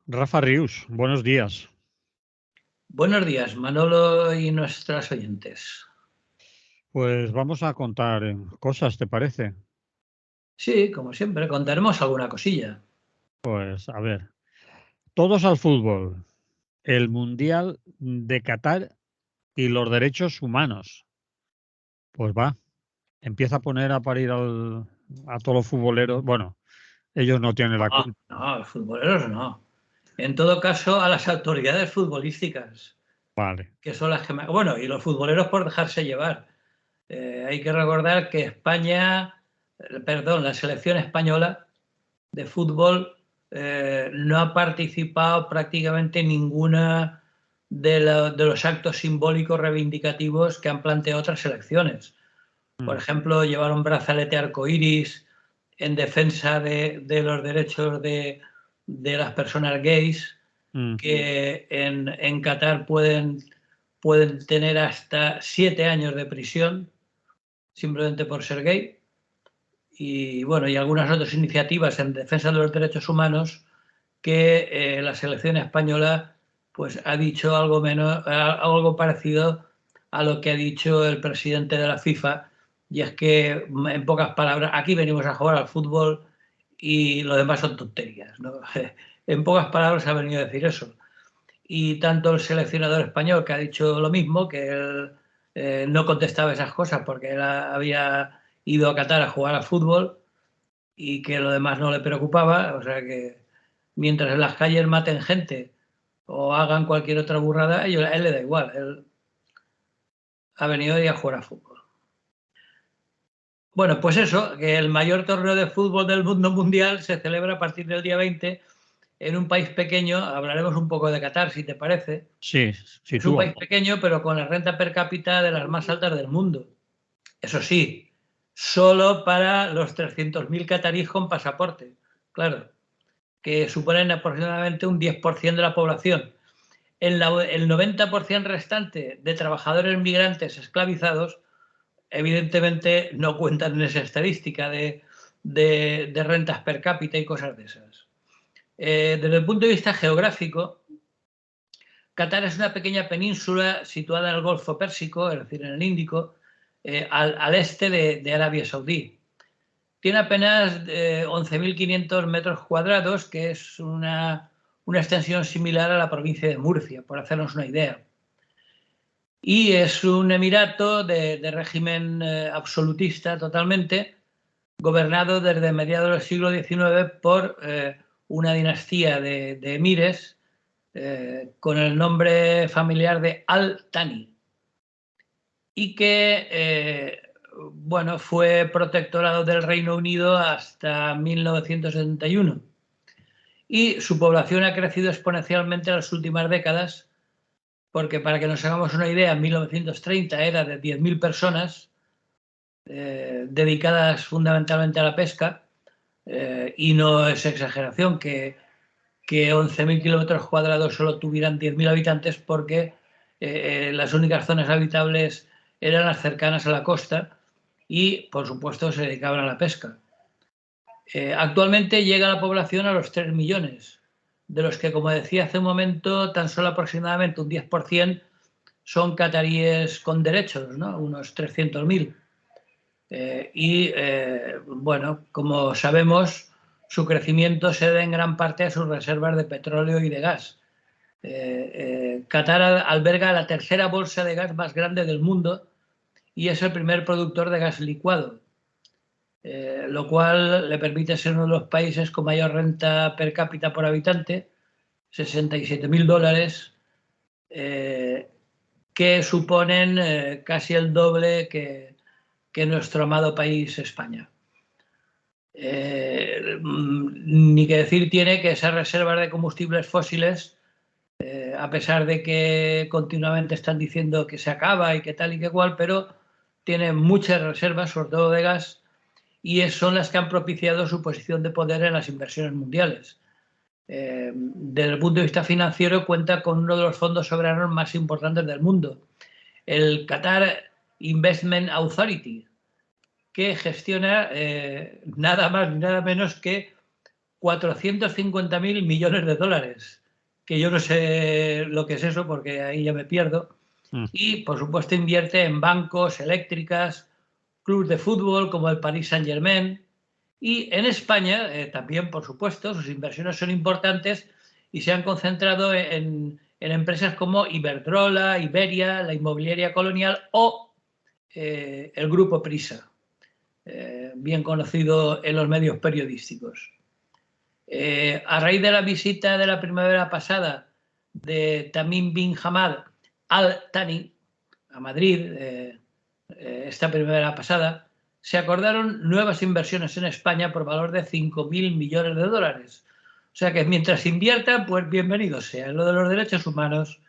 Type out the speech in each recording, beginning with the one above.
Rafa Rius, buenos días. Buenos días, Manolo y nuestras oyentes. Pues vamos a contar cosas, ¿te parece? Sí, como siempre, contaremos alguna cosilla. Pues a ver, todos al fútbol, el Mundial de Qatar y los derechos humanos. Pues va, empieza a poner a parir a todos los futboleros. Bueno, ellos no tienen la No, culpa. no, los futboleros no. En todo caso, a las autoridades futbolísticas, Vale. que son las que más... Bueno, y los futboleros por dejarse llevar. Hay que recordar que España, perdón, la selección española de fútbol no ha participado prácticamente en ninguna de los actos simbólicos reivindicativos que han planteado otras selecciones. Por Mm, ejemplo, llevar un brazalete arcoíris en defensa de los derechos de las personas gays, mm. que en Qatar pueden tener hasta 7 años de prisión simplemente por ser gay. Y bueno, y algunas otras iniciativas en defensa de los derechos humanos que la selección española pues ha dicho algo parecido a lo que ha dicho el presidente de la FIFA, y es que en pocas palabras aquí venimos a jugar al fútbol y lo demás son tonterías, ¿no? En pocas palabras ha venido a decir eso. Y tanto el seleccionador español, que ha dicho lo mismo, que él no contestaba esas cosas porque él había ido a Qatar a jugar al fútbol y que lo demás no le preocupaba, o sea que mientras en las calles maten gente o hagan cualquier otra burrada, a él le da igual, él ha venido a jugar a fútbol. Bueno, pues eso, que el mayor torneo de fútbol del mundo mundial se celebra a partir del día 20 en un país pequeño. Hablaremos un poco de Qatar, si te parece. Sí, Es un sitúa. país pequeño, pero con la renta per cápita de las más altas del mundo. Eso sí, solo para los 300.000 cataríes con pasaporte. Claro, que suponen aproximadamente un 10% de la población. El 90% restante de trabajadores migrantes esclavizados, evidentemente no cuentan en esa estadística de rentas per cápita y cosas de esas. Desde el punto de vista geográfico, Qatar es una pequeña península situada en el Golfo Pérsico, es decir, en el Índico, al este de Arabia Saudí. Tiene apenas 11.500 metros cuadrados, que es una extensión similar a la provincia de Murcia, por hacernos una idea. Y es un emirato de régimen absolutista totalmente, gobernado desde mediados del siglo XIX por una dinastía de emires con el nombre familiar de Al-Thani, y que bueno, fue protectorado del Reino Unido hasta 1971. Y su población ha crecido exponencialmente en las últimas décadas, porque para que nos hagamos una idea, en 1930 era de 10.000 personas dedicadas fundamentalmente a la pesca, y no es exageración que 11.000 kilómetros cuadrados solo tuvieran 10.000 habitantes, porque las únicas zonas habitables eran las cercanas a la costa y, por supuesto, se dedicaban a la pesca. Actualmente llega la población a los 3 millones, de los que, como decía hace un momento, tan solo aproximadamente un 10% son cataríes con derechos, ¿no? Unos 300.000. Bueno, como sabemos, su crecimiento se debe en gran parte a sus reservas de petróleo y de gas. Qatar alberga la tercera bolsa de gas más grande del mundo y es el primer productor de gas licuado, lo cual le permite ser uno de los países con mayor renta per cápita por habitante, 67.000 dólares, que suponen casi el doble que nuestro amado país España. Ni que decir tiene que esas reservas de combustibles fósiles, a pesar de que continuamente están diciendo que se acaba y que tal y que cual, pero tienen muchas reservas, sobre todo de gas, y son las que han propiciado su posición de poder en las inversiones mundiales. Desde el punto de vista financiero, cuenta con uno de los fondos soberanos más importantes del mundo, el Qatar Investment Authority, que gestiona nada más ni nada menos que 450.000 millones de dólares, que yo no sé lo que es eso porque ahí ya me pierdo. Y, por supuesto, invierte en bancos, eléctricas, clubes de fútbol como el Paris Saint-Germain. Y en España también, por supuesto, sus inversiones son importantes y se han concentrado en empresas como Iberdrola, Iberia, la Inmobiliaria Colonial o el Grupo Prisa, bien conocido en los medios periodísticos. A raíz de la visita de la primavera pasada de Tamim bin Hamad Al Thani a Madrid, esta primavera pasada, se acordaron nuevas inversiones en España por valor de 5.000 millones de dólares. O sea que mientras inviertan, pues bienvenido sea. Lo de los derechos humanos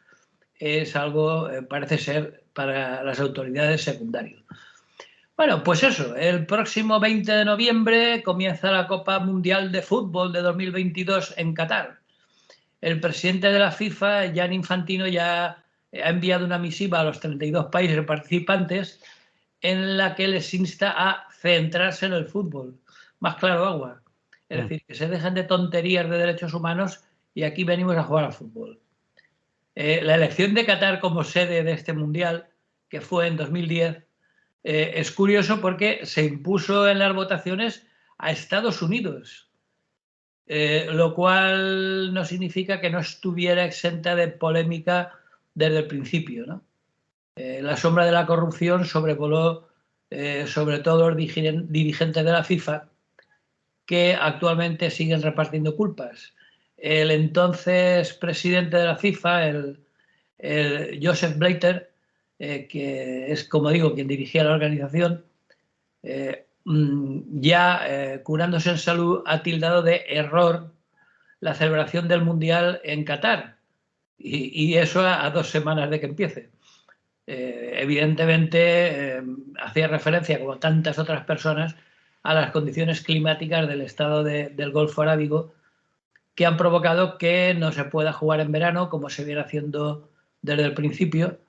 es algo, parece ser, para las autoridades secundario. Bueno, pues eso, el próximo 20 de noviembre comienza la Copa Mundial de Fútbol de 2022 en Qatar. El presidente de la FIFA, Gianni Infantino, ya ha enviado una misiva a los 32 países participantes en la que les insta a centrarse en el fútbol. Más claro agua. Es decir, que se dejen de tonterías de derechos humanos y aquí venimos a jugar al fútbol. La elección de Qatar como sede de este Mundial, que fue en 2010, es curioso porque se impuso en las votaciones a Estados Unidos, lo cual no significa que no estuviera exenta de polémica desde el principio, ¿no? La sombra de la corrupción sobrevoló sobre todo los dirigentes de la FIFA, que actualmente siguen repartiendo culpas. El entonces presidente de la FIFA, el Joseph Blatter, que es, como digo, quien dirigía la organización, curándose en salud, ha tildado de error la celebración del Mundial en Qatar. Y eso a 2 semanas de que empiece. Evidentemente, hacía referencia, como tantas otras personas, a las condiciones climáticas del estado del Golfo Arábigo, que han provocado que no se pueda jugar en verano, como se viene haciendo desde el principio,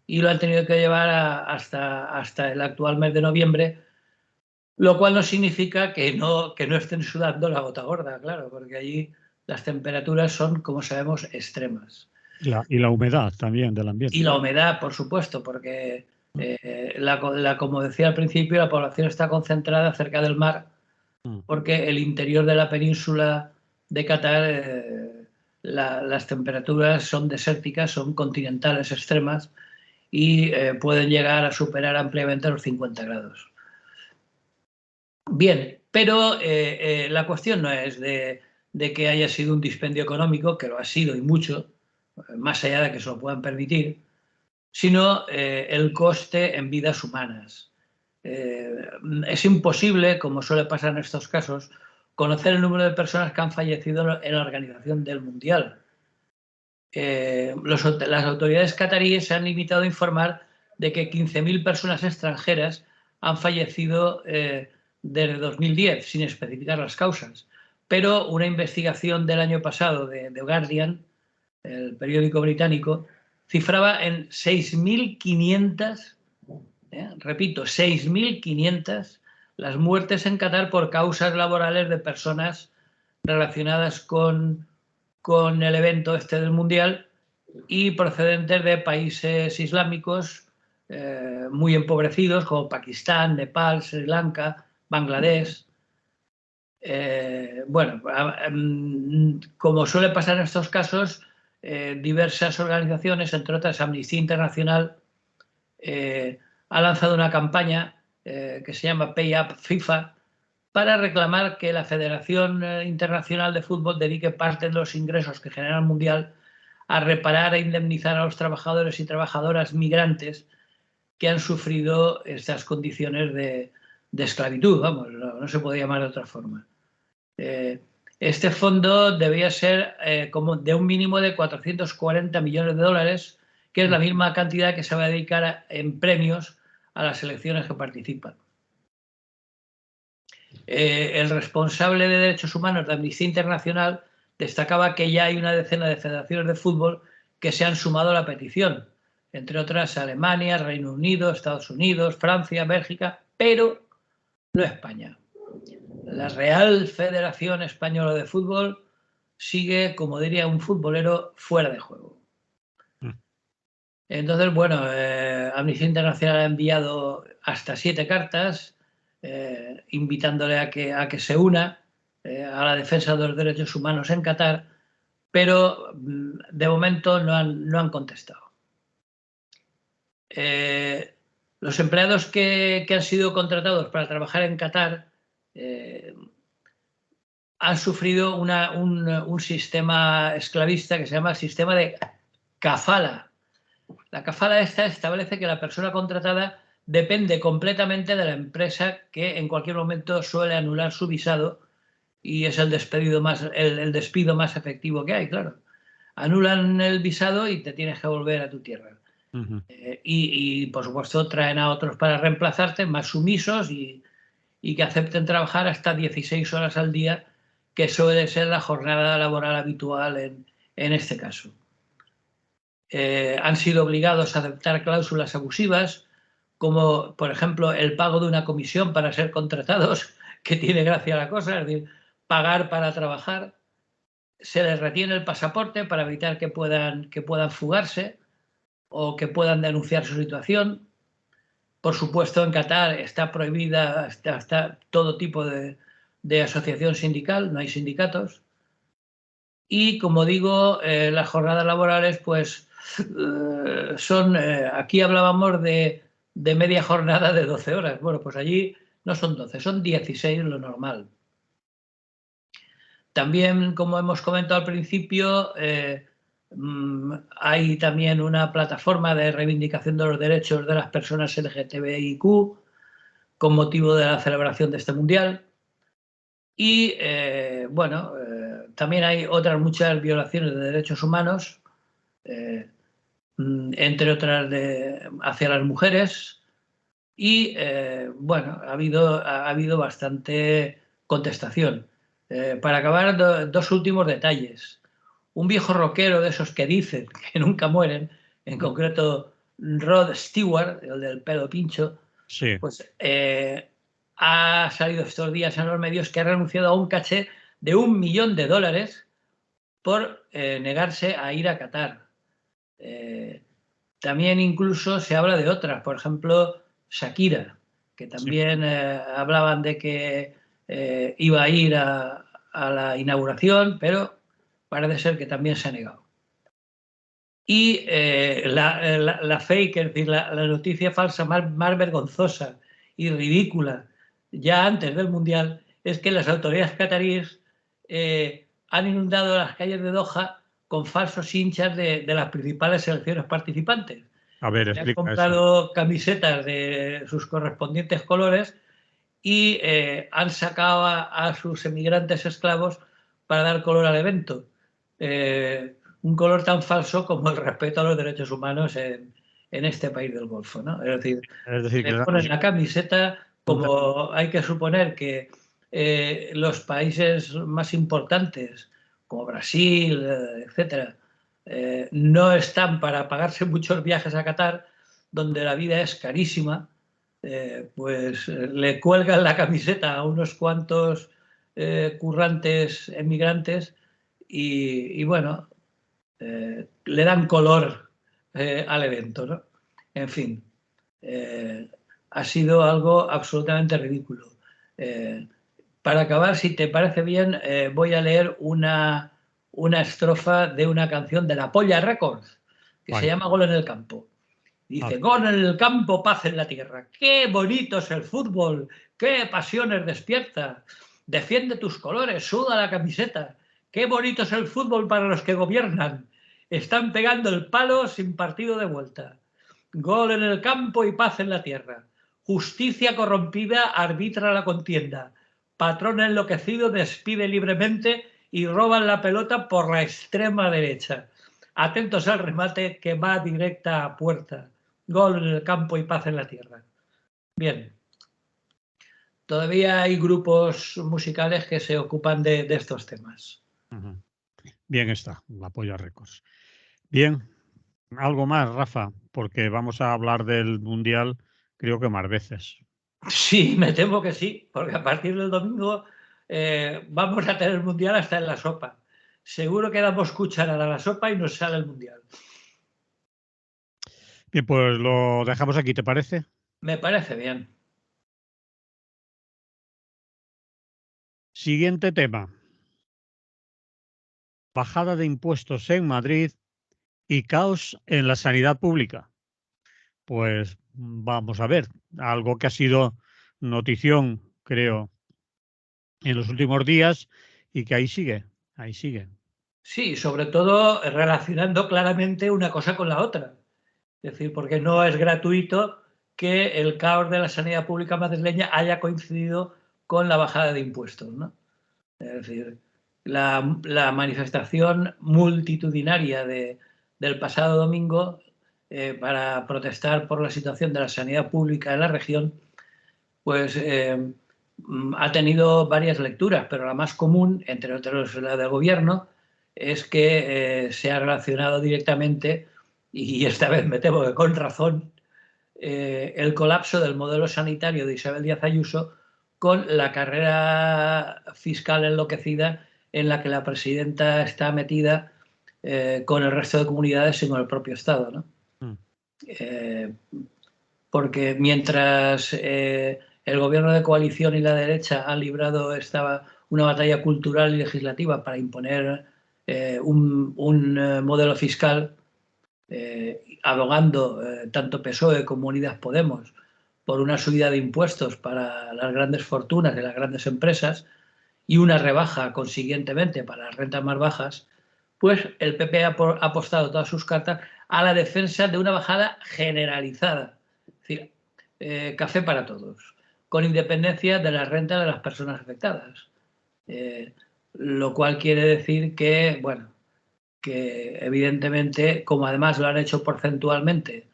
y lo han tenido que llevar hasta el actual mes de noviembre, lo cual no significa que no estén sudando la gota gorda, claro, porque allí las temperaturas son, como sabemos, extremas. Y la humedad también del ambiente. Y la humedad, por supuesto, porque, como decía al principio, la población está concentrada cerca del mar, porque el interior de la península de Qatar, las temperaturas son desérticas, son continentales extremas y pueden llegar a superar ampliamente los 50 grados. Bien, pero la cuestión no es de que haya sido un dispendio económico, que lo ha sido y mucho, más allá de que se lo puedan permitir, sino el coste en vidas humanas. Es imposible, como suele pasar en estos casos, conocer el número de personas que han fallecido en la organización del Mundial. Las autoridades cataríes se han limitado a informar de que 15.000 personas extranjeras han fallecido desde 2010, sin especificar las causas. Pero una investigación del año pasado de The Guardian, el periódico británico, cifraba en 6.500, repito, 6.500 las muertes en Qatar por causas laborales de personas relacionadas con el evento este del Mundial y procedentes de países islámicos muy empobrecidos como Pakistán, Nepal, Sri Lanka, Bangladesh. Bueno, como suele pasar en estos casos, diversas organizaciones, entre otras Amnistía Internacional, ha lanzado una campaña que se llama Pay Up FIFA para reclamar que la Federación Internacional de Fútbol dedique parte de los ingresos que genera el Mundial a reparar e indemnizar a los trabajadores y trabajadoras migrantes que han sufrido estas condiciones de esclavitud. Vamos, no se puede llamar de otra forma. Este fondo debía ser como de un mínimo de 440 millones de dólares, que es la misma cantidad que se va a dedicar en premios a las selecciones que participan. El responsable de Derechos Humanos de Amnistía Internacional destacaba que ya hay una decena de federaciones de fútbol que se han sumado a la petición, entre otras Alemania, Reino Unido, Estados Unidos, Francia, Bélgica, pero no España. La Real Federación Española de Fútbol sigue, como diría un futbolero, fuera de juego. Entonces, bueno, Amnistía Internacional ha enviado hasta 7 cartas invitándole a que se una a la defensa de los derechos humanos en Qatar, pero de momento no han contestado. Los empleados que han sido contratados para trabajar en Qatar han sufrido un sistema esclavista que se llama el sistema de kafala. La kafala esta establece que la persona contratada depende completamente de la empresa, que en cualquier momento suele anular su visado, y es el despido más efectivo que hay, claro. Anulan el visado y te tienes que volver a tu tierra. Y por supuesto traen a otros para reemplazarte, más sumisos y que acepten trabajar hasta 16 horas al día, que suele ser la jornada laboral habitual en este caso. Han sido obligados a aceptar cláusulas abusivas, como por ejemplo el pago de una comisión para ser contratados, que tiene gracia la cosa, es decir, pagar para trabajar. Se les retiene el pasaporte para evitar que puedan fugarse o que puedan denunciar su situación. Por supuesto, en Qatar está prohibida está todo tipo de asociación sindical, no hay sindicatos. Y como digo, las jornadas laborales pues son, aquí hablábamos de media jornada de 12 horas. Bueno, pues allí no son 12, son 16 lo normal. También, como hemos comentado al principio, hay también una plataforma de reivindicación de los derechos de las personas LGTBIQ con motivo de la celebración de este mundial. Y bueno, también hay otras muchas violaciones de derechos humanos, entre otras hacia las mujeres. Y bueno, ha habido bastante contestación. Para acabar, dos últimos detalles. Un viejo rockero de esos que dicen que nunca mueren, en concreto Rod Stewart, el del pelo pincho, sí. Pues ha salido estos días en los medios que ha renunciado a un caché de $1 millón por negarse a ir a Qatar. También incluso se habla de otras, por ejemplo, Shakira, que también hablaban de que iba a ir a la inauguración, pero parece ser que también se ha negado. Y la fake, es decir, la noticia falsa más vergonzosa y ridícula ya antes del Mundial, es que las autoridades cataríes han inundado las calles de Doha con falsos hinchas de las principales selecciones participantes. A ver, Han explica comprado eso. camisetas de sus correspondientes colores y han sacado a sus emigrantes esclavos para dar color al evento. Un color tan falso como el respeto a los derechos humanos en este país del Golfo, ¿no? Es decir, que le ponen la camiseta, como hay que suponer que los países más importantes, como Brasil, etcétera, no están para pagarse muchos viajes a Qatar, donde la vida es carísima, pues le cuelgan la camiseta a unos cuantos currantes emigrantes y bueno, le dan color al evento, ¿no? En fin, ha sido algo absolutamente ridículo. Para acabar, si te parece bien, voy a leer una estrofa de una canción de la Polla Records, que se llama Gol en el campo. Dice, gol en el campo, paz en la tierra. ¡Qué bonito es el fútbol! ¡Qué pasiones despierta! Defiende tus colores, suda la camiseta. ¡Qué bonito es el fútbol para los que gobiernan! Están pegando el palo sin partido de vuelta. Gol en el campo y paz en la tierra. Justicia corrompida arbitra la contienda. Patrón enloquecido despide libremente y roban la pelota por la extrema derecha. Atentos al remate que va directa a puerta. Gol en el campo y paz en la tierra. Bien. Todavía hay grupos musicales que se ocupan de estos temas. Bien está, la Polla Records. Bien, algo más, Rafa, porque vamos a hablar del Mundial creo que más veces. Sí, me temo que sí, porque a partir del domingo vamos a tener el Mundial hasta en la sopa. Seguro que damos cucharada a la sopa y nos sale el Mundial. Bien, pues lo dejamos aquí, ¿te parece? Me parece bien. Siguiente tema. Bajada de impuestos en Madrid y caos en la sanidad pública. Pues vamos a ver, algo que ha sido notición, creo, en los últimos días y que ahí sigue, ahí sigue. Sí, sobre todo relacionando claramente una cosa con la otra. Es decir, porque no es gratuito que el caos de la sanidad pública madrileña haya coincidido con la bajada de impuestos, ¿no? Es decir, la manifestación multitudinaria del pasado domingo para protestar por la situación de la sanidad pública en la región, pues ha tenido varias lecturas, pero la más común, entre otros la del gobierno, es que se ha relacionado directamente, y esta vez me temo que con razón, el colapso del modelo sanitario de Isabel Díaz Ayuso con la carrera fiscal enloquecida en la que la presidenta está metida con el resto de comunidades y con el propio Estado, ¿no? Porque mientras el gobierno de coalición y la derecha han librado una batalla cultural y legislativa para imponer un modelo fiscal, abogando tanto PSOE como Unidas Podemos por una subida de impuestos para las grandes fortunas de las grandes empresas y una rebaja consiguientemente para las rentas más bajas, pues el PP ha apostado todas sus cartas a la defensa de una bajada generalizada, es decir, café para todos, con independencia de la renta de las personas afectadas. Lo cual quiere decir que, bueno, que evidentemente, como además lo han hecho porcentualmente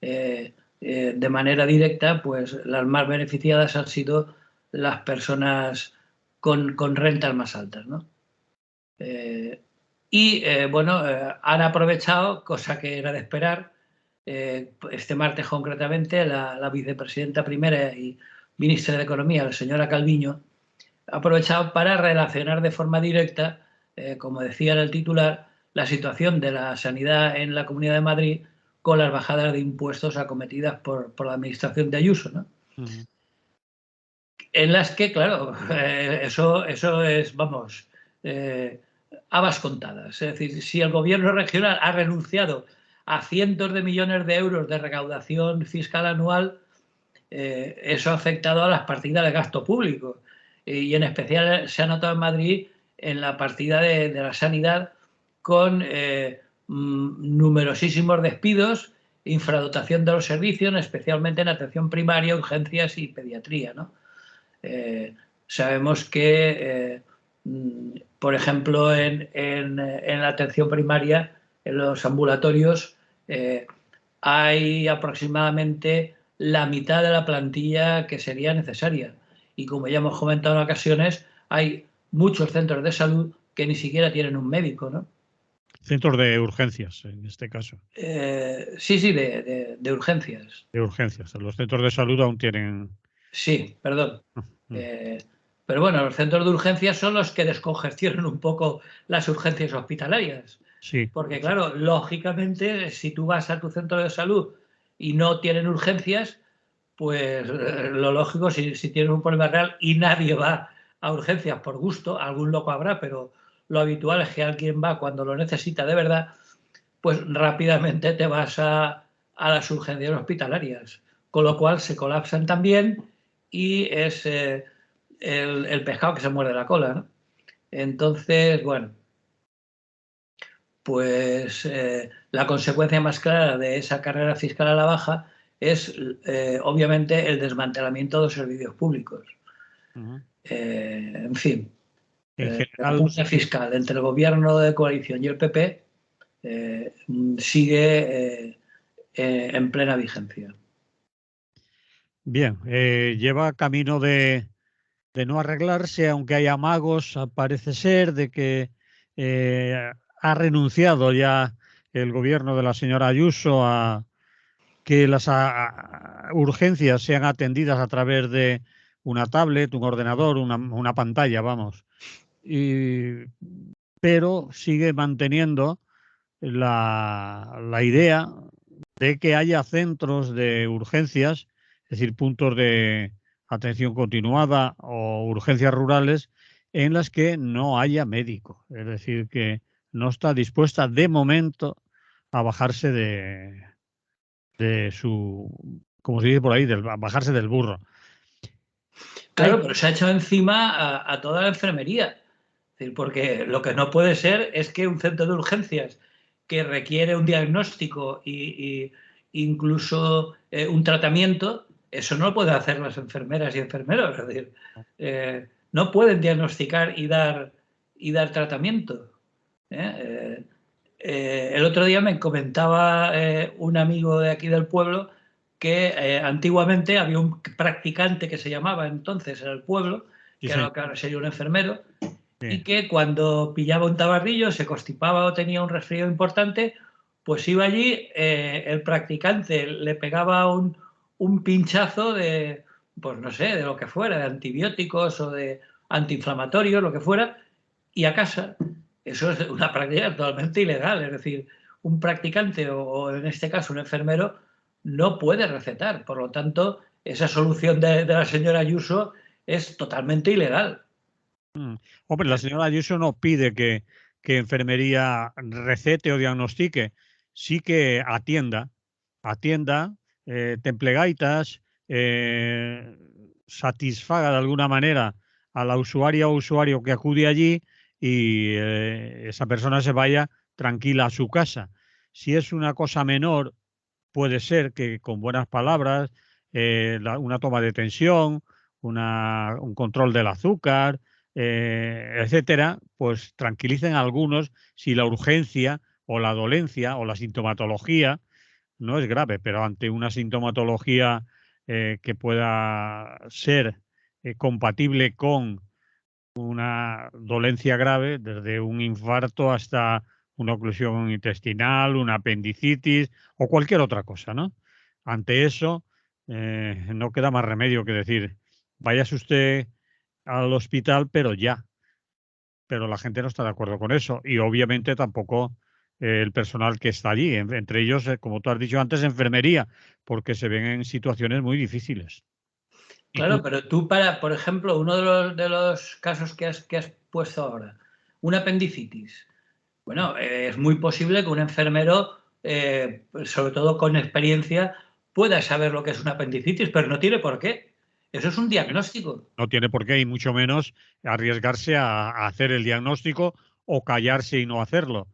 de manera directa, pues las más beneficiadas han sido las personas con rentas más altas, ¿no? Bueno, han aprovechado, cosa que era de esperar, este martes concretamente, la vicepresidenta primera y ministra de Economía, la señora Calviño, ha aprovechado para relacionar de forma directa, como decía en el titular, la situación de la sanidad en la Comunidad de Madrid con las bajadas de impuestos acometidas por la administración de Ayuso, ¿no? En las que, claro, eso es, vamos, habas contadas. Es decir, si el gobierno regional ha renunciado a cientos de millones de euros de recaudación fiscal anual, eso ha afectado a las partidas de gasto público. Y en especial se ha notado en Madrid en la partida de la sanidad con numerosísimos despidos, infradotación de los servicios, especialmente en atención primaria, urgencias y pediatría, ¿no? Sabemos que, por ejemplo, en la atención primaria, en los ambulatorios, hay aproximadamente la mitad de la plantilla que sería necesaria. Y como ya hemos comentado en ocasiones, hay muchos centros de salud que ni siquiera tienen un médico, ¿no? Centros de urgencias, en este caso. Sí, de urgencias. De urgencias. Los centros de salud aún tienen... Sí, perdón. Pero bueno, los centros de urgencias son los que descongestionan un poco las urgencias hospitalarias. Sí. Porque claro, lógicamente, si tú vas a tu centro de salud y no tienen urgencias, pues lo lógico, si tienen un problema real y nadie va a urgencias por gusto, algún loco habrá, pero lo habitual es que alguien va cuando lo necesita de verdad, pues rápidamente te vas a las urgencias hospitalarias, con lo cual se colapsan también y es el pescado que se muerde la cola, ¿no? Entonces, bueno, pues la consecuencia más clara de esa carrera fiscal a la baja es obviamente el desmantelamiento de los servicios públicos. En fin, en general, la pugna fiscal entre el gobierno de coalición y el PP sigue en plena vigencia. Bien, lleva camino de no arreglarse, aunque hay amagos, parece ser, de que ha renunciado ya el gobierno de la señora Ayuso a que las urgencias sean atendidas a través de una tablet, un ordenador, una pantalla, vamos. Pero sigue manteniendo la idea de que haya centros de urgencias, es decir, puntos de atención continuada o urgencias rurales en las que no haya médico. Es decir, que no está dispuesta de momento a bajarse de su, como se dice por ahí, a bajarse del burro. Claro, pero se ha echado encima a toda la enfermería. Es decir, porque lo que no puede ser es que un centro de urgencias que requiere un diagnóstico e incluso un tratamiento, eso no lo pueden hacer las enfermeras y enfermeros. Es decir, no pueden diagnosticar y dar tratamiento. El otro día me comentaba un amigo de aquí del pueblo que antiguamente había un practicante que se llamaba entonces en el pueblo, Sí, que sí, era lo que ahora sería un enfermero, y sí. que cuando pillaba un tabardillo, se constipaba o tenía un resfrío importante, pues iba allí, el practicante le pegaba un pinchazo de, pues no sé, de lo que fuera, de antibióticos o de antiinflamatorios, lo que fuera, y a casa. Eso es una práctica totalmente ilegal, es decir, un practicante o en este caso un enfermero no puede recetar, por lo tanto, esa solución de la señora Ayuso es totalmente ilegal. Hombre, la señora Ayuso no pide que enfermería recete o diagnostique, sí que atienda, templegaitas, satisfaga de alguna manera a la usuaria o usuario que acude allí y esa persona se vaya tranquila a su casa. Si es una cosa menor, puede ser que con buenas palabras, una toma de tensión, un control del azúcar, etcétera, pues tranquilicen a algunos si la urgencia o la dolencia o la sintomatología no es grave, pero ante una sintomatología que pueda ser compatible con una dolencia grave, desde un infarto hasta una oclusión intestinal, una apendicitis o cualquier otra cosa, ¿no? Ante eso, no queda más remedio que decir, váyase usted al hospital, pero ya. Pero la gente no está de acuerdo con eso y obviamente tampoco el personal que está allí, entre ellos, como tú has dicho antes, enfermería, porque se ven en situaciones muy difíciles. Y Claro, tú, pero tú por ejemplo, uno de los casos que has puesto ahora, una apendicitis. Bueno, es muy posible que un enfermero, sobre todo con experiencia, pueda saber lo que es una apendicitis, pero no tiene por qué. Eso es un diagnóstico. no tiene por qué, y mucho menos arriesgarse a hacer el diagnóstico o callarse y no hacerlo.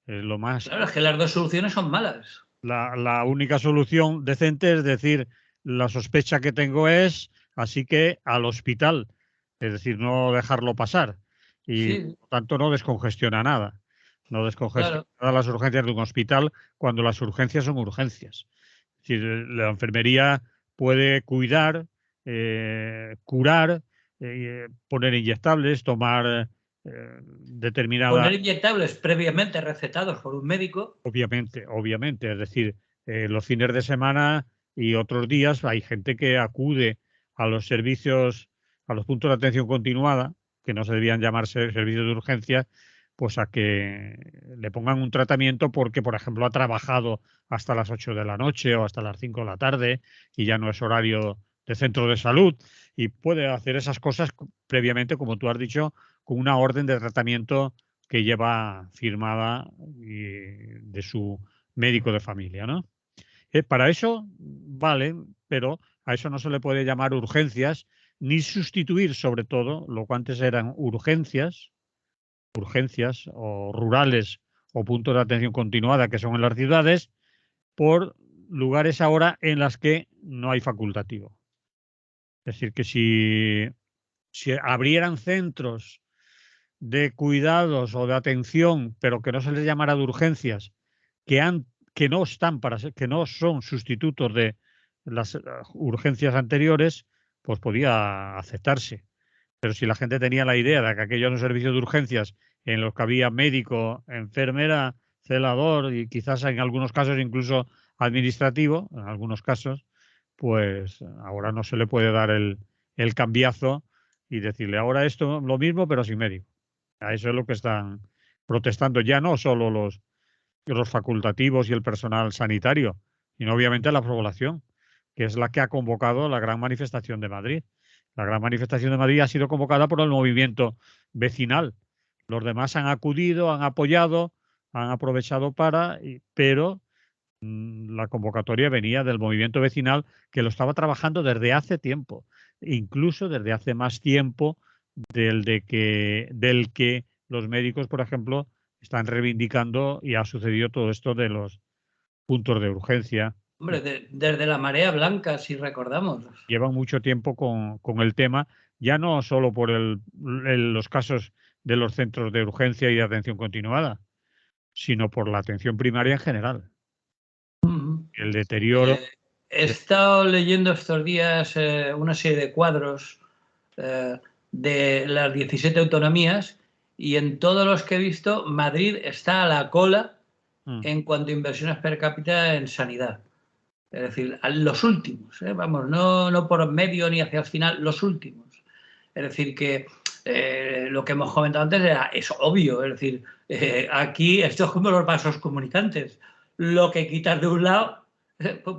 Lo más, Claro, es que las dos soluciones son malas. la única solución decente es decir, la sospecha que tengo es, así que al hospital, es decir, no dejarlo pasar. Y Sí, por tanto no descongestiona nada. No descongestiona claro. nada las urgencias de un hospital cuando las urgencias son urgencias. Es decir, la enfermería puede cuidar, curar, poner inyectables, tomar determinada. Poner inyectables previamente recetados por un médico. Obviamente. Es decir, los fines de semana y otros días hay gente que acude a los servicios, a los puntos de atención continuada, que no se debían llamarse servicios de urgencia, pues a que le pongan un tratamiento porque, por ejemplo, ha trabajado hasta las 8 de la noche o hasta las 5 de la tarde y ya no es horario de centro de salud y puede hacer esas cosas previamente, como tú has dicho, con una orden de tratamiento que lleva firmada de su médico de familia, ¿no? Para eso vale, pero a eso no se le puede llamar urgencias ni sustituir, sobre todo, lo que antes eran urgencias o rurales o puntos de atención continuada que son en las ciudades, por lugares ahora en las que no hay facultativo. Es decir, que si abrieran centros de cuidados o de atención, pero que no se les llamara de urgencias, que no están que no son sustitutos de las urgencias anteriores, pues podía aceptarse. Pero si la gente tenía la idea de que aquello era un servicio de urgencias en los que había médico, enfermera, celador y quizás en algunos casos incluso administrativo, en algunos casos, pues ahora no se le puede dar el cambiazo y decirle ahora esto lo mismo pero sin médico. A eso es lo que están protestando ya no solo los facultativos y el personal sanitario, sino obviamente la población, que es la que ha convocado la gran manifestación de Madrid. La gran manifestación de Madrid ha sido convocada por el movimiento vecinal. Los demás han acudido, han apoyado, han aprovechado pero la convocatoria venía del movimiento vecinal que lo estaba trabajando desde hace tiempo, incluso desde hace más tiempo del que los médicos, por ejemplo, están reivindicando y ha sucedido todo esto de los puntos de urgencia. Hombre, desde la marea blanca, si recordamos. Llevan mucho tiempo con el tema, ya no solo por los casos de los centros de urgencia y de atención continuada, sino por la atención primaria en general. El deterioro. He estado leyendo estos días una serie de cuadros de las 17 autonomías y en todos los que he visto, Madrid está a la cola en cuanto a inversiones per cápita en sanidad. Es decir, los últimos, vamos, no por medio ni hacia el final, los últimos. Es decir, que lo que hemos comentado antes es obvio. Es decir, aquí esto es como los vasos comunicantes. Lo que quitas de un lado,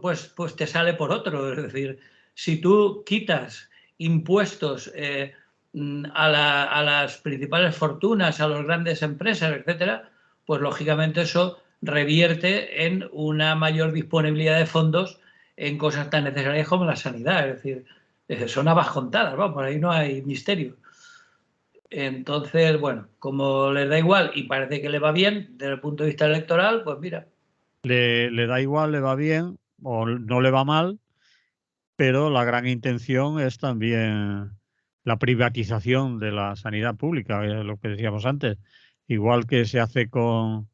pues te sale por otro. Es decir, si tú quitas impuestos a las principales fortunas, a las grandes empresas, etcétera, pues lógicamente eso revierte en una mayor disponibilidad de fondos en cosas tan necesarias como la sanidad. Es decir, son habas contadas, vamos, por ahí no hay misterio. Entonces, bueno, como les da igual y parece que le va bien desde el punto de vista electoral, pues mira. Le da igual, le va bien o no le va mal, pero la gran intención es también la privatización de la sanidad pública, es lo que decíamos antes. Igual que se hace con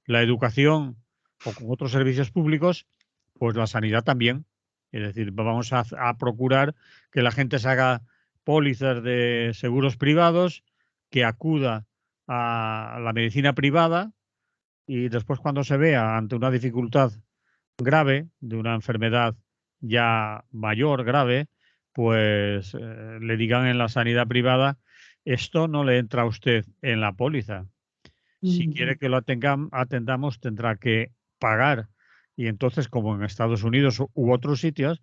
la educación o con otros servicios públicos, pues la sanidad también. Es decir, vamos a procurar que la gente se haga pólizas de seguros privados, que acuda a la medicina privada y después cuando se vea ante una dificultad grave de una enfermedad ya mayor, grave, pues le digan en la sanidad privada, esto no le entra a usted en la póliza. Si quiere que lo atendamos, tendrá que pagar. Y entonces, como en Estados Unidos u otros sitios,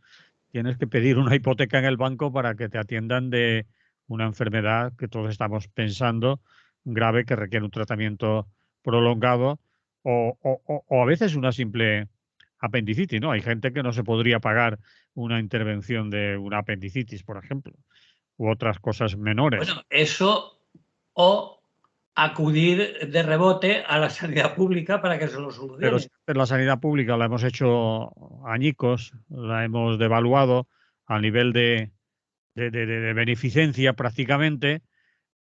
tienes que pedir una hipoteca en el banco para que te atiendan de una enfermedad que todos estamos pensando grave, que requiere un tratamiento prolongado o a veces una simple apendicitis, ¿no? Hay gente que no se podría pagar una intervención de una apendicitis, por ejemplo, u otras cosas menores. Bueno, eso o acudir de rebote a la sanidad pública para que se lo Pero solucione. la sanidad pública la hemos hecho añicos, la hemos devaluado a nivel de beneficencia prácticamente.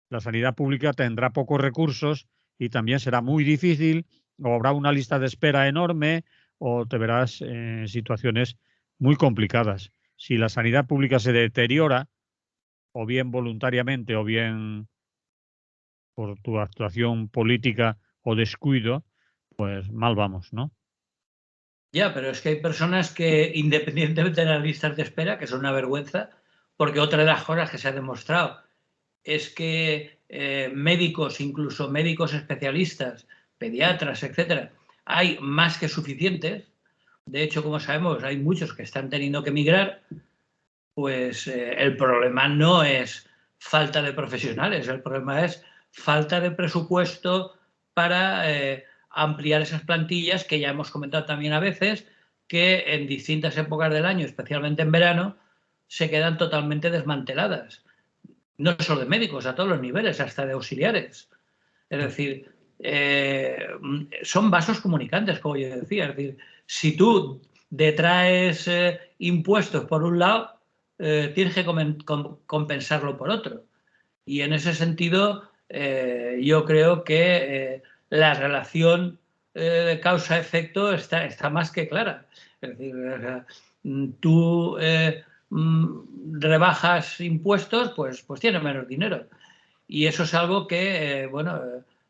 La sanidad pública tendrá pocos recursos y también será muy difícil, o habrá una lista de espera enorme, o te verás en situaciones muy complicadas. Si la sanidad pública se deteriora, o bien voluntariamente, o bien por tu actuación política o descuido, pues mal vamos, ¿no? Ya, pero es que hay personas que, independientemente de las listas de espera, que son una vergüenza, porque otra de las cosas que se ha demostrado es que médicos, incluso médicos especialistas, pediatras, etcétera, hay más que suficientes. De hecho, como sabemos, hay muchos que están teniendo que emigrar. Pues el problema no es falta de profesionales, el problema es falta de presupuesto para ampliar esas plantillas que ya hemos comentado también a veces, que en distintas épocas del año, especialmente en verano, se quedan totalmente desmanteladas. No solo de médicos, a todos los niveles, hasta de auxiliares. Es decir, son vasos comunicantes, como yo decía. Es decir, si tú detraes impuestos por un lado, tienes que compensarlo por otro. Y en ese sentido, yo creo que la relación causa-efecto está más que clara. Es decir, tú rebajas impuestos, pues tienes menos dinero. Y eso es algo que, bueno,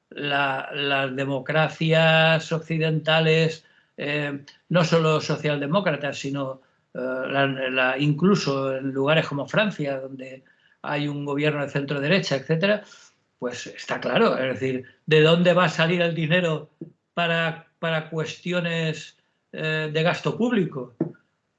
las democracias occidentales, no solo socialdemócratas, sino incluso en lugares como Francia, donde hay un gobierno de centro derecha, etcétera, pues está claro. Es decir, ¿de dónde va a salir el dinero para cuestiones de gasto público?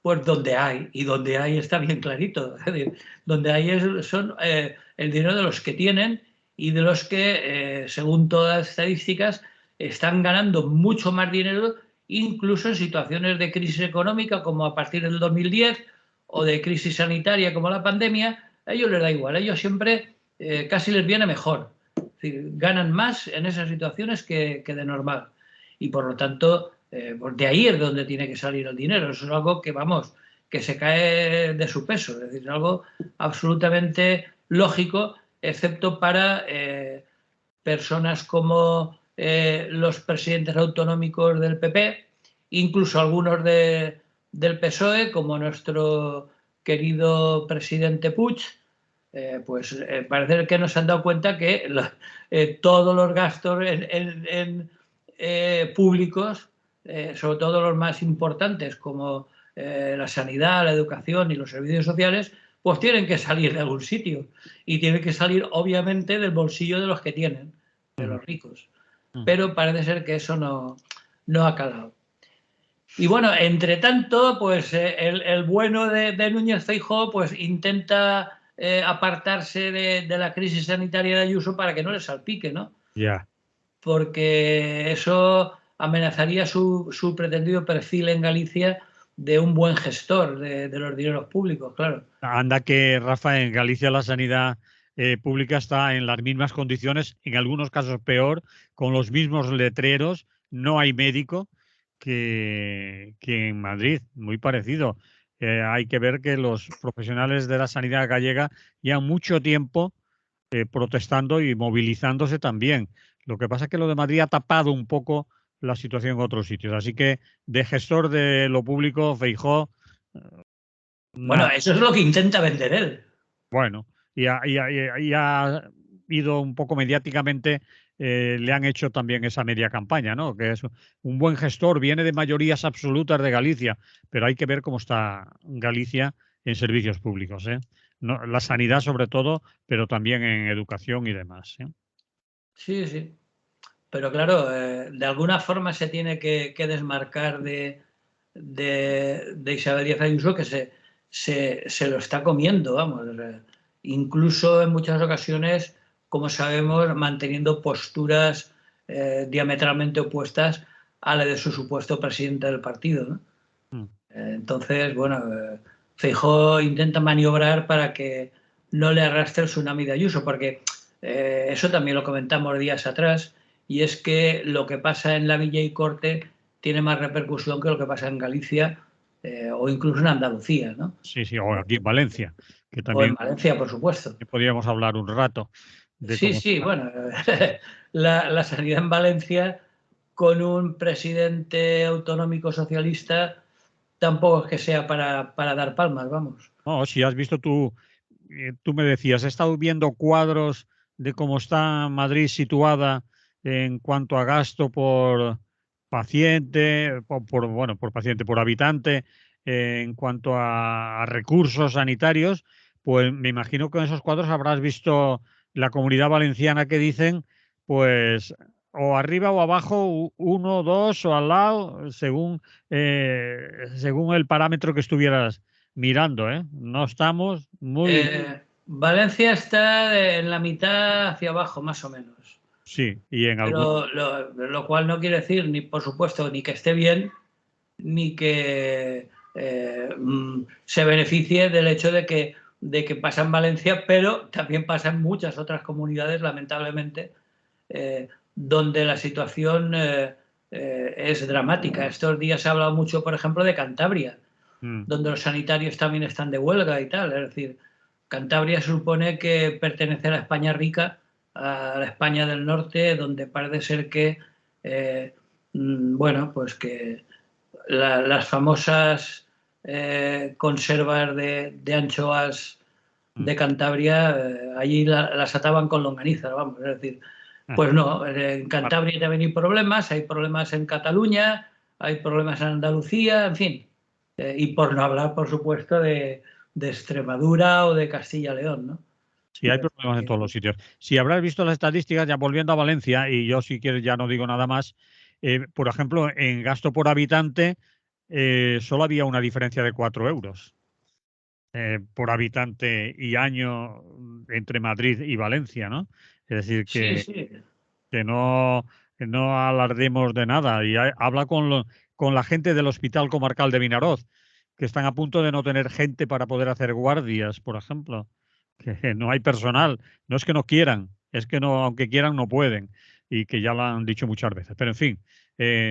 Pues donde hay, y donde hay está bien clarito. Es decir, donde hay son el dinero de los que tienen y de los que, según todas las estadísticas, están ganando mucho más dinero, incluso en situaciones de crisis económica como a partir del 2010 o de crisis sanitaria como la pandemia. A ellos les da igual, a ellos siempre casi les viene mejor. Es decir, ganan más en esas situaciones que de normal. Y por lo tanto, pues de ahí es donde tiene que salir el dinero. Eso es algo que, vamos, que se cae de su peso. Es decir, es algo absolutamente lógico, excepto para personas como los presidentes autonómicos del PP, incluso algunos del PSOE, como nuestro querido presidente Puig. Pues parece que no se han dado cuenta que todos los gastos públicos, sobre todo los más importantes como la sanidad, la educación y los servicios sociales, pues tienen que salir de algún sitio y tienen que salir obviamente del bolsillo de los que tienen, de los ricos. Pero parece ser que eso no ha calado. Y bueno, entre tanto, pues el bueno de Núñez Feijóo pues intenta apartarse de la crisis sanitaria de Ayuso para que no le salpique, ¿no? Ya. Porque eso amenazaría su pretendido perfil en Galicia de un buen gestor de los dineros públicos, claro. Anda que, Rafa, en Galicia la sanidad pública está en las mismas condiciones, en algunos casos peor, con los mismos letreros, no hay médico que en Madrid, muy parecido. Hay que ver que los profesionales de la sanidad gallega llevan mucho tiempo protestando y movilizándose también. Lo que pasa es que lo de Madrid ha tapado un poco la situación en otros sitios. Así que de gestor de lo público, Feijóo, Bueno, nada. eso es lo que intenta vender él. Bueno, y ha ido un poco mediáticamente, le han hecho también esa media campaña, ¿no? Que es un buen gestor, viene de mayorías absolutas de Galicia, pero hay que ver cómo está Galicia en servicios públicos, ¿eh? No, la sanidad sobre todo, pero también en educación y demás, ¿eh? Sí, sí. Pero claro, de alguna forma se tiene que desmarcar de Isabel Díaz Ayuso, que se lo está comiendo, vamos. Incluso en muchas ocasiones, como sabemos, manteniendo posturas diametralmente opuestas a la de su supuesto presidente del partido, ¿no? Entonces, bueno, Feijóo intenta maniobrar para que no le arrastre el tsunami de Ayuso, porque eso también lo comentamos días atrás, y es que lo que pasa en la Villa y Corte tiene más repercusión que lo que pasa en Galicia o incluso en Andalucía, ¿no? Sí, sí, o aquí en Valencia, que O en también Valencia, por supuesto. podríamos hablar un rato de Sí, cómo sí, está. bueno, la sanidad en Valencia con un presidente autonómico socialista tampoco es que sea para dar palmas, vamos. No, si has visto tú me decías, he estado viendo cuadros de cómo está Madrid situada en cuanto a gasto por paciente, bueno, por paciente, por habitante, en cuanto a recursos sanitarios, pues me imagino que en esos cuadros habrás visto la Comunidad Valenciana que dicen, pues, o arriba o abajo, uno, dos o al lado, según el parámetro que estuvieras mirando, ¿eh? No estamos muy... Valencia está en la mitad hacia abajo, más o menos. Sí, y en algún... Pero lo cual no quiere decir, ni por supuesto, ni que esté bien, ni que se beneficie del hecho de que pasa en Valencia, pero también pasa en muchas otras comunidades, lamentablemente, donde la situación es dramática. Estos días se ha hablado mucho, por ejemplo, de Cantabria, donde los sanitarios también están de huelga y tal. Es decir, Cantabria se supone que pertenece a la España rica, a la España del norte, donde parece ser que, bueno, pues que las famosas conservas de anchoas de Cantabria, allí las ataban con longaniza, vamos, es decir, pues no, en Cantabria también hay problemas en Cataluña, hay problemas en Andalucía, en fin. Y por no hablar, por supuesto, de Extremadura o de Castilla-León, ¿no? Sí, hay problemas en todos los sitios. Si habrás visto las estadísticas, ya volviendo a Valencia, y yo si quieres ya no digo nada más, por ejemplo, en gasto por habitante solo había una diferencia de 4 euros por habitante y año entre Madrid y Valencia, ¿no? Es decir, Sí, sí. que no alardemos de nada. Y habla con la gente del Hospital Comarcal de Vinaroz, que están a punto de no tener gente para poder hacer guardias, por ejemplo. Que no hay personal. No es que no quieran, es que no, aunque quieran, no pueden. Y que ya lo han dicho muchas veces. Pero en fin,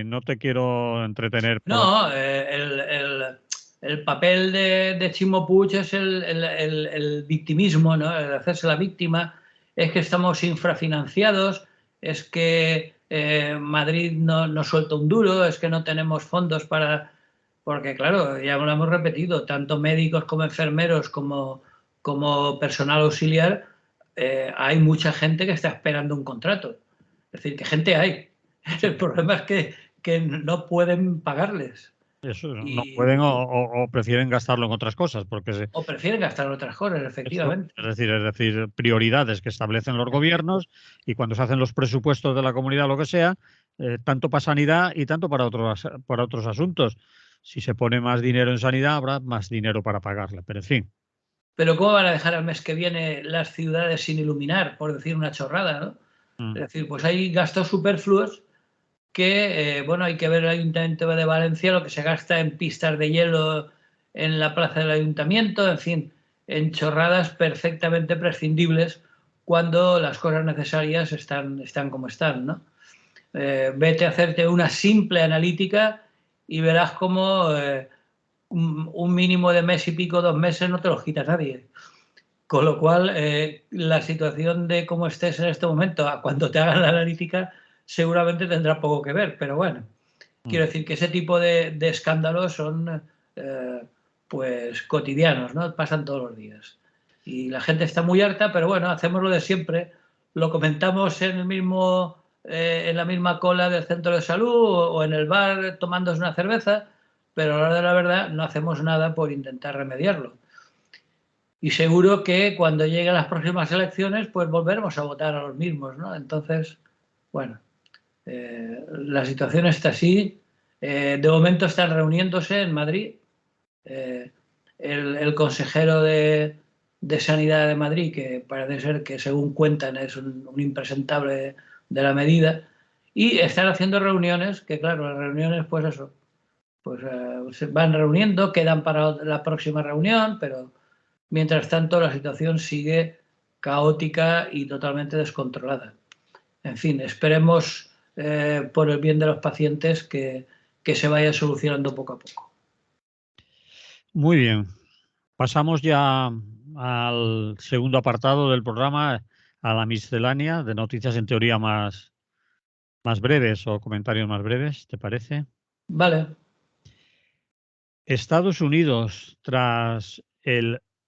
no te quiero entretener por. No, el papel de Chimo Puig es el victimismo, ¿no? El hacerse la víctima, es que estamos infrafinanciados, es que Madrid no suelta un duro, es que no tenemos fondos para... Porque claro, ya lo hemos repetido, tanto médicos como enfermeros como personal auxiliar, hay mucha gente que está esperando un contrato. Es decir, que gente hay. El problema es que no pueden pagarles. Eso no pueden Y, o prefieren gastarlo en otras cosas, porque o prefieren gastar en otras cosas, eso, efectivamente. es decir, prioridades que establecen los gobiernos y cuando se hacen los presupuestos de la comunidad, lo que sea, tanto para sanidad y tanto para otros asuntos. Si se pone más dinero en sanidad, habrá más dinero para pagarla. Pero en fin, Pero ¿cómo van a dejar al mes que viene las ciudades sin iluminar, por decir una chorrada, ¿no? mm, Es decir, pues hay gastos superfluos que, bueno, hay que ver el Ayuntamiento de Valencia lo que se gasta en pistas de hielo en la plaza del Ayuntamiento, en fin, en chorradas perfectamente prescindibles cuando las cosas necesarias están como están, ¿no? Vete a hacerte una simple analítica y verás cómo un mínimo de mes y pico, 2 meses, no te los quita nadie. Con lo cual, la situación de cómo estés en este momento, a cuando te hagan la analítica, seguramente tendrá poco que ver. Pero bueno, mm. quiero decir que ese tipo de escándalos son eh, pues cotidianos, ¿no? Pasan todos los días. Y la gente está muy harta, pero bueno, hacemos lo de siempre. Lo comentamos en la misma cola del centro de salud o en el bar tomándose una cerveza, pero a la hora de la verdad no hacemos nada por intentar remediarlo. Y seguro que cuando lleguen las próximas elecciones, pues volveremos a votar a los mismos, ¿no? Entonces, bueno, la situación está así. De momento están reuniéndose en Madrid. Eh, el consejero de Sanidad de Madrid, que parece ser que según cuentan es un impresentable de la medida, y están haciendo reuniones, que claro, las reuniones, pues eso, pues se van reuniendo, quedan para la próxima reunión, pero mientras tanto la situación sigue caótica y totalmente descontrolada. En fin, esperemos por el bien de los pacientes que se vaya solucionando poco a poco. Muy bien. Pasamos ya al segundo apartado del programa, a la miscelánea de noticias en teoría más breves o comentarios más breves, ¿te parece? Vale, Estados Unidos, tras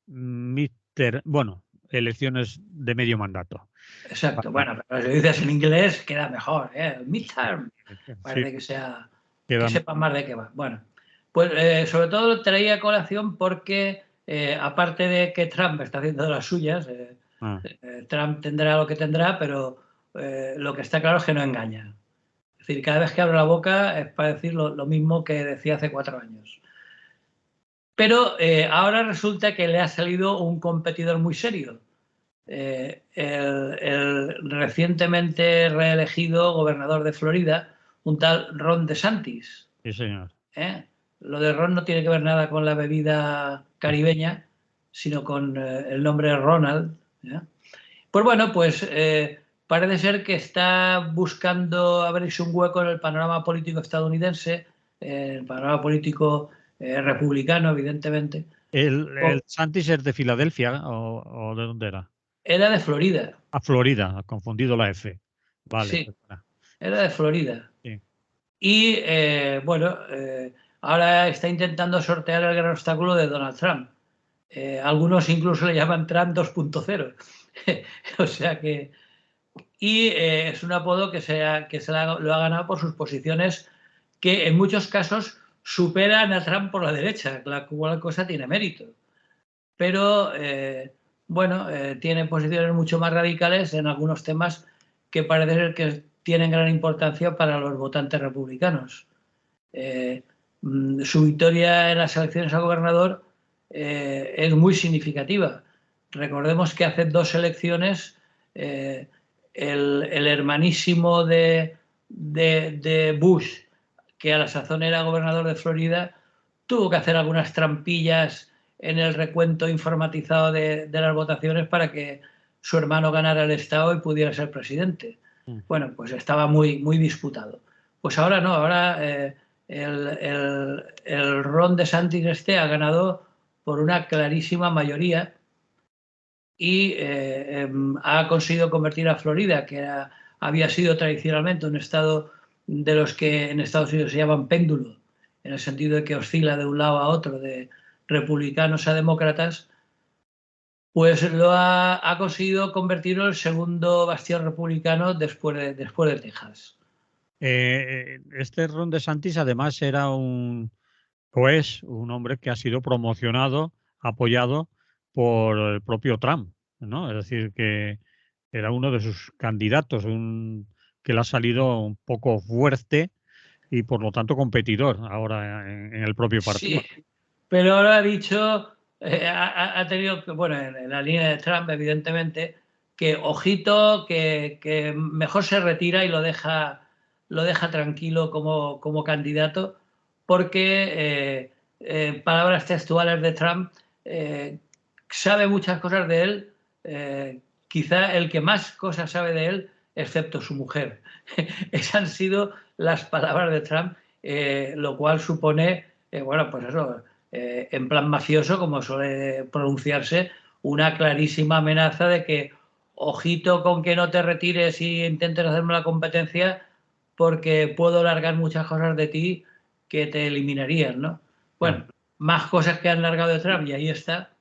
bueno, elecciones de medio mandato. exacto. Para- Bueno, pero si lo dices en inglés queda mejor, ¿eh? Midterm. sí, Parece que queda sepa más de qué va. Bueno, pues sobre todo lo traía a colación porque aparte de que Trump está haciendo de las suyas, ah, Trump tendrá lo que tendrá, pero lo que está claro es que no engaña. Es decir, cada vez que abre la boca es para decir lo mismo que decía hace 4 años. Pero ahora resulta que le ha salido un competidor muy serio. El recientemente reelegido gobernador de Florida, un tal Ron DeSantis. sí, señor. ¿Eh? Lo de Ron no tiene que ver nada con la bebida caribeña, sino con el nombre Ronald. ¿eh? Pues bueno, pues parece ser que está buscando abrirse un hueco en el panorama político estadounidense, el panorama político republicano, evidentemente. ¿El Santis es de Filadelfia o de dónde era? Era de Florida, A Florida, confundido la F. Vale, sí, perdona. era de Florida. Sí. Y bueno, ahora está intentando sortear el gran obstáculo de Donald Trump. Algunos incluso le llaman Trump 2.0. O sea que... Y es un apodo que lo ha ganado por sus posiciones que en muchos casos superan a Trump por la derecha, la cual cosa tiene mérito. Pero, bueno, tiene posiciones mucho más radicales en algunos temas que parece ser que tienen gran importancia para los votantes republicanos. Su victoria en las elecciones a gobernador es muy significativa. Recordemos que hace 2 elecciones el hermanísimo de Bush, que a la sazón era gobernador de Florida, tuvo que hacer algunas trampillas en el recuento informatizado de las votaciones para que su hermano ganara el estado y pudiera ser presidente. Bueno, pues estaba muy, muy disputado. Pues ahora no, ahora el Ron DeSantis ha ganado por una clarísima mayoría y ha conseguido convertir a Florida, que había sido tradicionalmente un estado de los que en Estados Unidos se llaman péndulo, en el sentido de que oscila de un lado a otro, de republicanos a demócratas, pues ha conseguido convertirlo en el segundo bastión republicano después de Texas. Este Ron DeSantis además era un hombre que ha sido promocionado, apoyado por el propio Trump, ¿no? Es decir, que era uno de sus candidatos, que le ha salido un poco fuerte y por lo tanto competidor ahora en el propio partido. Sí, pero ahora ha dicho, ha tenido, bueno, en la línea de Trump, evidentemente, que ojito, que mejor se retira y lo deja tranquilo como candidato, porque, palabras textuales de Trump, sabe muchas cosas de él, quizá el que más cosas sabe de él, excepto su mujer. Esas han sido las palabras de Trump, lo cual supone, bueno, pues eso, en plan mafioso, como suele pronunciarse, una clarísima amenaza de que ojito con que no te retires y intentes hacerme la competencia porque puedo largar muchas cosas de ti que te eliminarían, ¿no? Bueno, más cosas que han largado de Trump y ahí está.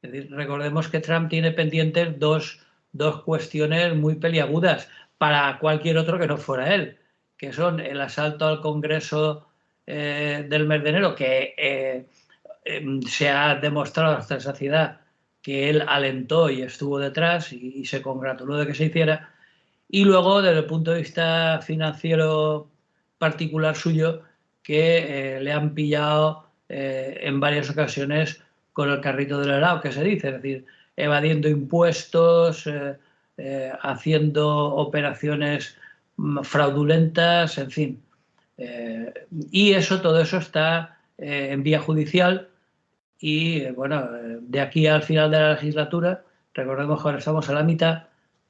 Es decir, recordemos que Trump tiene pendientes dos cuestiones muy peliagudas para cualquier otro que no fuera él, que son el asalto al Congreso del mes de enero, que se ha demostrado hasta saciedad que él alentó y estuvo detrás y se congratuló de que se hiciera. Y luego, desde el punto de vista financiero particular suyo, que le han pillado en varias ocasiones con el carrito del helado, que se dice, es decir, evadiendo impuestos, haciendo operaciones fraudulentas, en fin. Y todo eso está en vía judicial y, bueno, de aquí al final de la legislatura, recordemos que ahora estamos a la mitad,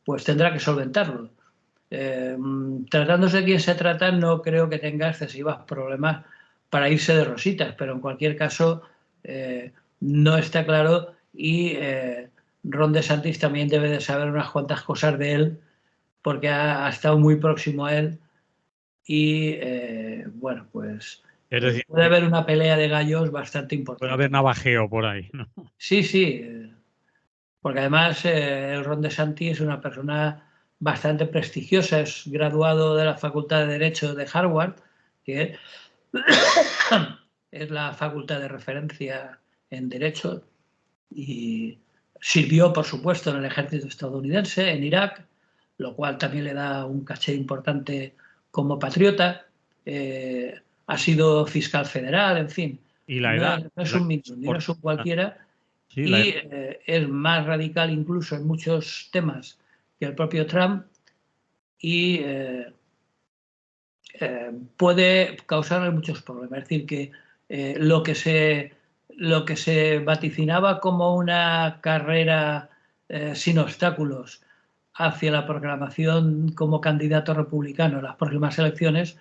pues tendrá que solventarlo. Tratándose de quién se trata, no creo que tenga excesivos problemas para irse de rositas, pero en cualquier caso no está claro y Ron DeSantis también debe de saber unas cuantas cosas de él porque ha estado muy próximo a él y bueno, pues Es decir, puede haber una pelea de gallos bastante importante. Puede haber navajeo por ahí, ¿no? Sí, sí, porque además el Ron DeSantis es una persona bastante prestigiosa, es graduado de la Facultad de Derecho de Harvard, que es la facultad de referencia en Derecho, y sirvió, por supuesto, en el ejército estadounidense, en Irak, lo cual también le da un caché importante como patriota. Ha sido fiscal federal, en fin. Y la edad. No es un Minson, no es un cualquiera. Sí, y es más radical incluso en muchos temas que el propio Trump y puede causarle muchos problemas. Es decir, que lo que se vaticinaba como una carrera sin obstáculos hacia la proclamación como candidato republicano en las próximas elecciones,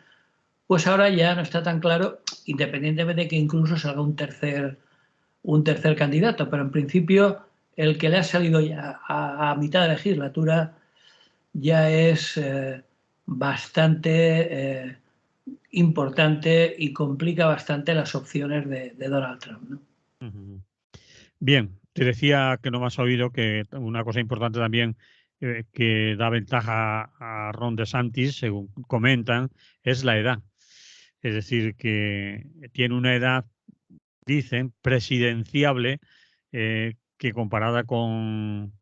pues ahora ya no está tan claro, independientemente de que incluso salga un tercer candidato, pero en principio el que le ha salido ya a mitad de legislatura ya es bastante importante y complica bastante las opciones de Donald Trump, ¿no? Bien, te decía que no me has oído que una cosa importante también que da ventaja a Ron DeSantis, según comentan, es la edad. Es decir, que tiene una edad, dicen, presidenciable, que comparada con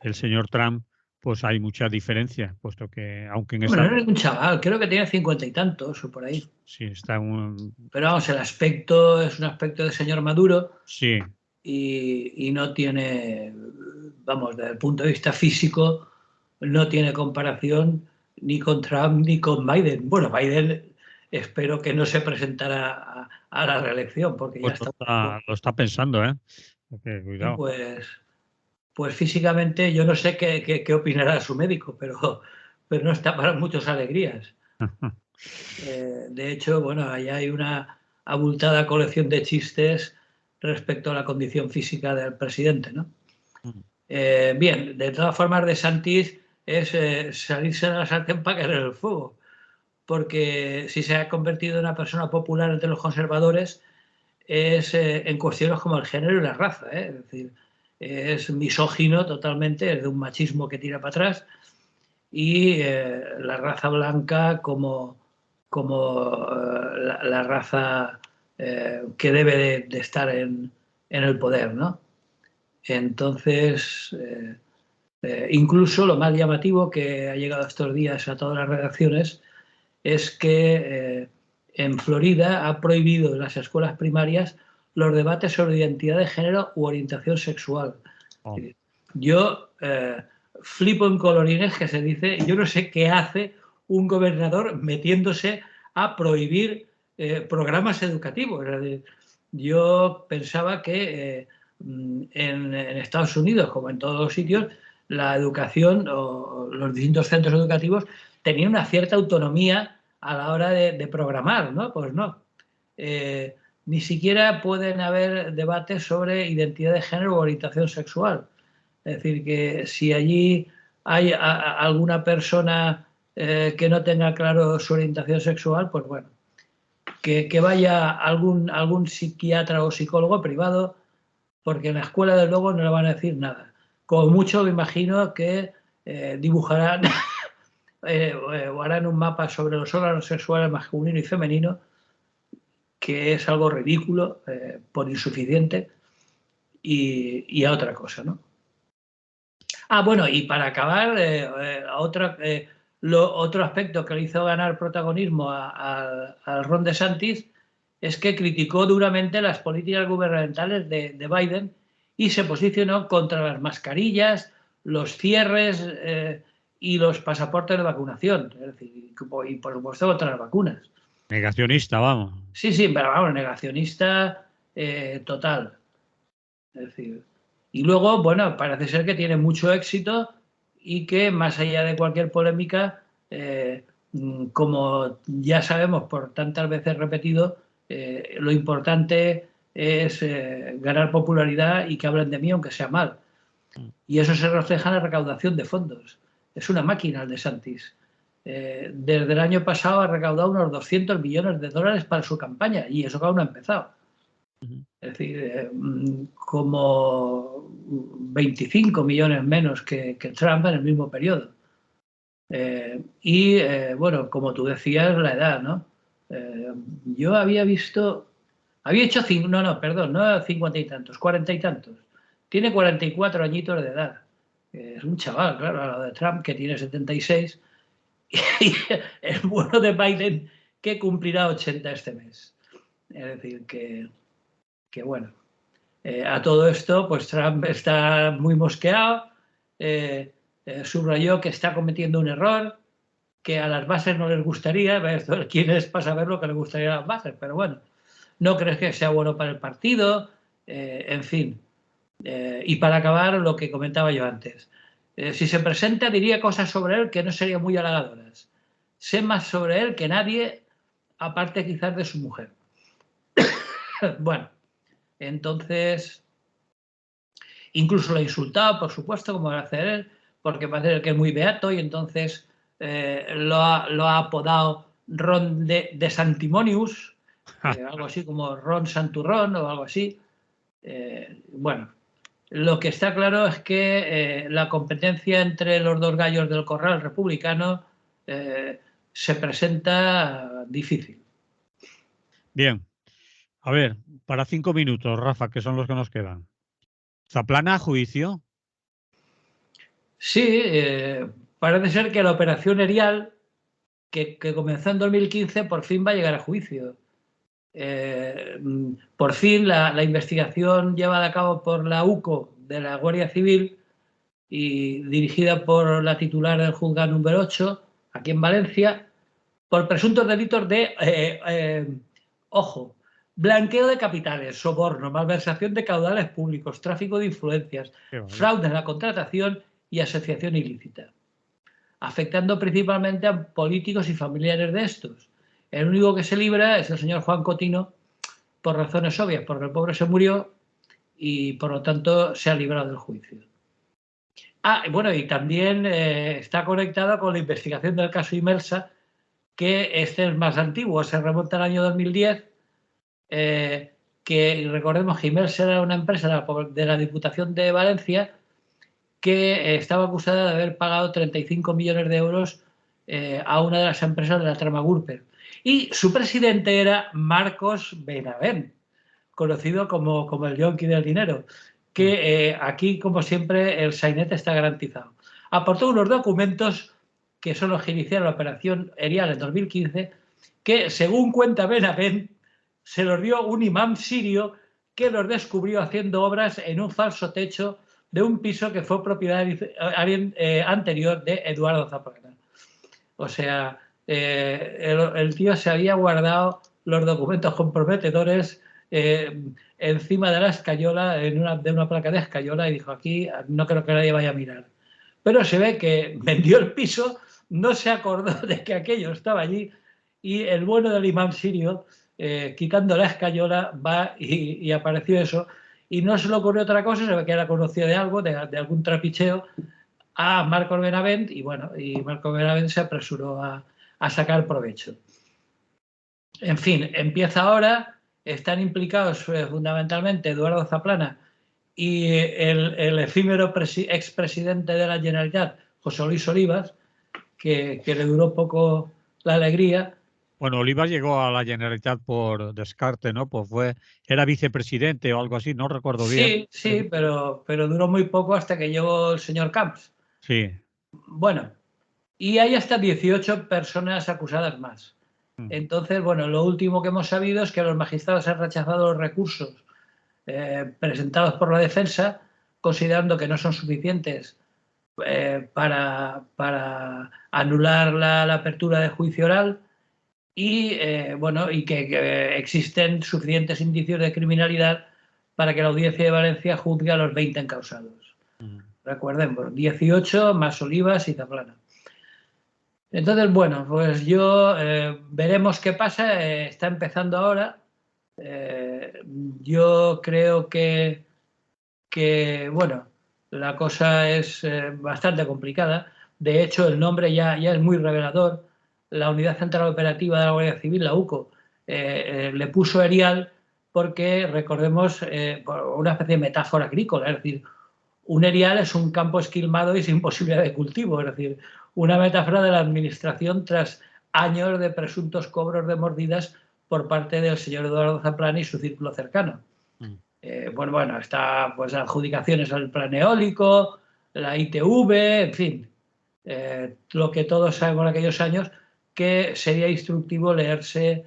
el señor Trump, pues hay mucha diferencia, puesto que, aunque en Hombre, esta... no es un chaval, creo que tiene 50 y tantos o por ahí. Sí, está un... Pero vamos, el aspecto es un aspecto de señor maduro Sí, y no tiene, vamos, desde el punto de vista físico, no tiene comparación ni con Trump ni con Biden. Bueno, Biden espero que no se presentara a la reelección porque ya pues está. lo está pensando, ¿eh? Porque, Y cuidado. pues físicamente yo no sé qué opinará su médico, pero no está para muchas alegrías. De hecho, bueno, ahí hay una abultada colección de chistes respecto a la condición física del presidente, ¿no? Bien, de todas formas, DeSantis es salirse de la sartén para caer en el fuego, porque si se ha convertido en una persona popular entre los conservadores es en cuestiones como el género y la raza, ¿eh? Es decir, es misógino totalmente, es de un machismo que tira para atrás y la raza blanca como la raza que debe de estar en el poder, ¿no? Entonces, incluso lo más llamativo que ha llegado estos días a todas las redacciones es que en Florida ha prohibido en las escuelas primarias los debates sobre identidad de género u orientación sexual. Oh. Yo flipo en colorines que se dice, yo no sé qué hace un gobernador metiéndose a prohibir programas educativos. Es decir, yo pensaba que en Estados Unidos, como en todos los sitios, la educación o los distintos centros educativos tenían una cierta autonomía a la hora de programar, ¿no? Pues no. Ni siquiera pueden haber debates sobre identidad de género o orientación sexual. Es decir, que si allí hay alguna persona que no tenga claro su orientación sexual, pues bueno, que vaya algún psiquiatra o psicólogo privado, porque en la escuela de luego no le van a decir nada. Como mucho me imagino que dibujarán o harán un mapa sobre los órganos sexuales masculino y femenino, que es algo ridículo, por insuficiente, y a otra cosa, ¿no? Ah, bueno, y para acabar, otro aspecto que le hizo ganar protagonismo al Ron DeSantis es que criticó duramente las políticas gubernamentales de Biden y se posicionó contra las mascarillas, los cierres y los pasaportes de vacunación, es decir, y por supuesto contra las vacunas. Negacionista, vamos. Sí, sí, pero vamos, negacionista total. Es decir, y luego, bueno, parece ser que tiene mucho éxito y que más allá de cualquier polémica, como ya sabemos por tantas veces repetido, lo importante es ganar popularidad y que hablen de mí aunque sea mal. Y eso se refleja en la recaudación de fondos. Es una máquina el de Santis. Desde el año pasado ha recaudado unos 200 millones de dólares para su campaña y eso que aún no ha empezado. Es decir, como 25 millones menos que Trump en el mismo periodo. Bueno, como tú decías, la edad, ¿no? Yo había visto, había hecho, no, perdón, no 50 y tantos, 40 y tantos. Tiene 44 añitos de edad. Es un chaval, claro, a lo de Trump que tiene 76. Y el bueno de Biden que cumplirá 80 este mes. Es decir, que bueno. A todo esto, pues Trump está muy mosqueado, subrayó que está cometiendo un error, que a las bases no les gustaría, quién es para saber lo que le gustaría a las bases, pero bueno, no crees que sea bueno para el partido, en fin. Y para acabar, lo que comentaba yo antes, si se presenta diría cosas sobre él que no serían muy halagadoras. Sé más sobre él que nadie, aparte quizás de su mujer. Bueno, entonces... Incluso lo ha insultado, por supuesto, como va a hacer él, porque parece que es muy beato y entonces lo ha apodado Ron de Santimonius, algo así como Ron Santurrón o algo así. Bueno, lo que está claro es que la competencia entre los dos gallos del corral republicano se presenta difícil. Bien. A ver, para 5 minutos, Rafa, que son los que nos quedan. ¿Zaplana a juicio? Sí, parece ser que la operación Erial, que comenzó en 2015, por fin va a llegar a juicio. Por fin la investigación llevada a cabo por la UCO de la Guardia Civil y dirigida por la titular del juzgado número 8, aquí en Valencia, por presuntos delitos de, ojo, blanqueo de capitales, soborno, malversación de caudales públicos, tráfico de influencias, Qué va, fraude en la contratación y asociación ilícita, afectando principalmente a políticos y familiares de estos. El único que se libra es el señor Juan Cotino, por razones obvias, porque el pobre se murió y por lo tanto se ha librado del juicio. Ah, bueno, y también está conectada con la investigación del caso Imelsa, que este es más antiguo, se remonta al año 2010, que recordemos que Imelsa era una empresa de la Diputación de Valencia que estaba acusada de haber pagado 35 millones de euros a una de las empresas de la trama Gürtel. Y su presidente era Marcos Benavent, conocido como el yonki del dinero, que aquí, como siempre, el sainete está garantizado. Aportó unos documentos que son los que iniciaron la operación Erial en 2015, que, según cuenta Benavent, se los dio un imán sirio que los descubrió haciendo obras en un falso techo de un piso que fue propiedad anterior de Eduardo Zaplana. O sea, el tío se había guardado los documentos comprometedores encima de la escayola, de una placa de escayola, y dijo: aquí no creo que nadie vaya a mirar. Pero se ve que vendió el piso, no se acordó de que aquello estaba allí, y el bueno del imán sirio, quitando la escayola, va y apareció eso. Y no se le ocurrió otra cosa, se ve que era conocido de algo, de algún trapicheo, a Marcos Benavent, y bueno, y Marcos Benavent se apresuró a sacar provecho. En fin, empieza ahora, están implicados fundamentalmente Eduardo Zaplana y el efímero expresidente de la Generalitat, José Luis Olivas, que le duró poco la alegría. Bueno, Olivas llegó a la Generalitat por descarte, ¿no? Pues era vicepresidente o algo así, no recuerdo bien. Sí, sí, pero duró muy poco hasta que llegó el señor Camps. Sí. Bueno, y hay hasta 18 personas acusadas más. Entonces, bueno, lo último que hemos sabido es que los magistrados han rechazado los recursos presentados por la defensa, considerando que no son suficientes para anular la apertura de juicio oral y, bueno, y que existen suficientes indicios de criminalidad para que la Audiencia de Valencia juzgue a los 20 encausados. Recordemos, 18 más Olivas y Zaplana. Entonces, bueno, pues veremos qué pasa. Está empezando ahora. Yo creo que, bueno, la cosa es bastante complicada. De hecho, el nombre ya es muy revelador. La Unidad Central Operativa de la Guardia Civil, la UCO, le puso Erial porque, recordemos, por una especie de metáfora agrícola. Es decir, un erial es un campo esquilmado y sin posibilidad de cultivo. Es decir, una metáfora de la administración tras años de presuntos cobros de mordidas por parte del señor Eduardo Zaplana y su círculo cercano. Bueno, está pues adjudicaciones al plan eólico, la ITV, en fin, lo que todos sabemos en aquellos años, que sería instructivo leerse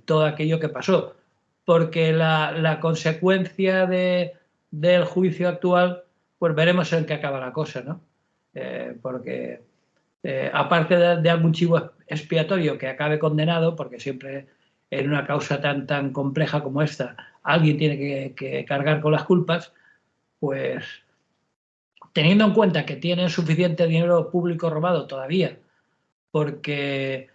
todo aquello que pasó, porque la consecuencia del juicio actual, pues veremos en qué acaba la cosa, ¿no? Porque aparte de algún chivo expiatorio que acabe condenado, porque siempre en una causa tan compleja como esta alguien tiene que cargar con las culpas, pues teniendo en cuenta que tienen suficiente dinero público robado todavía, porque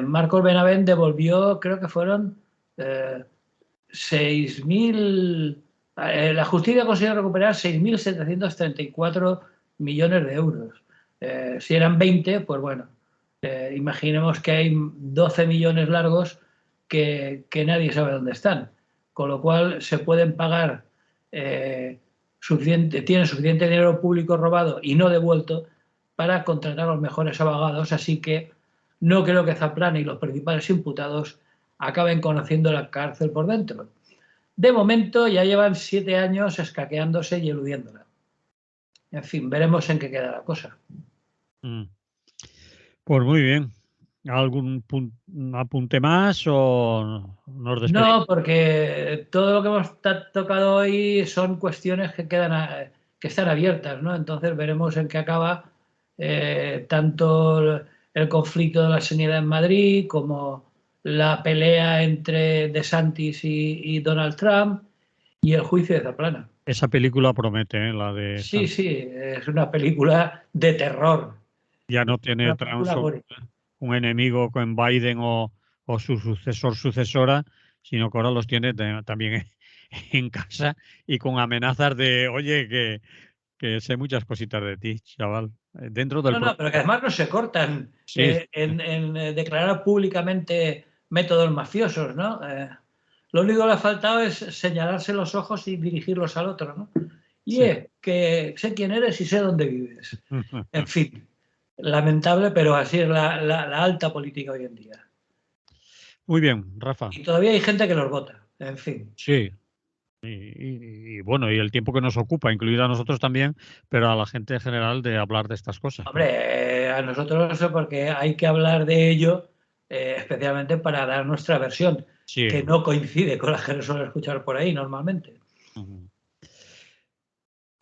Marcos Benavent devolvió, creo que fueron 6.000, la justicia consiguió recuperar 6.734 millones de euros. Si eran 20, pues bueno, imaginemos que hay 12 millones largos que nadie sabe dónde están, con lo cual se pueden pagar, tienen suficiente dinero público robado y no devuelto para contratar a los mejores abogados, así que no creo que Zaplana y los principales imputados acaben conociendo la cárcel por dentro. De momento ya llevan 7 años escaqueándose y eludiéndola. En fin, veremos en qué queda la cosa. Pues muy bien. ¿Algún apunte más o nos despedimos? No, porque todo lo que hemos tocado hoy son cuestiones que que están abiertas, ¿no? Entonces veremos en qué acaba tanto el conflicto de la sanidad en Madrid como la pelea entre DeSantis y Donald Trump y el juicio de Zaplana. Esa película promete, la de Sí, sí, es una película de terror, ya no tiene una Trump película gore. un enemigo con Biden o su sucesora, sino que ahora los tiene también en casa y con amenazas de, oye, que sé muchas cositas de ti, chaval. Dentro del No, no, pero que además no se cortan Sí, en declarar públicamente métodos mafiosos, ¿no? Lo único que le ha faltado es señalarse los ojos y dirigirlos al otro, ¿no? Y sí. que sé quién eres y sé dónde vives. En fin, lamentable, pero así es la alta política hoy en día. Muy bien, Rafa. Y todavía hay gente que los vota, en fin. Sí. Y bueno, y el tiempo que nos ocupa, incluido a nosotros también, pero a la gente en general de hablar de estas cosas. Hombre, a nosotros no sé porque hay que hablar de ello, especialmente para dar nuestra versión, Sí. que no coincide con la que nos suele escuchar por ahí normalmente. Ujú.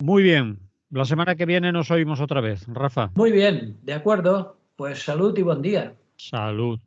Muy bien. La semana que viene nos oímos otra vez, Rafa. Muy bien, de acuerdo. Pues salud y buen día. Salud.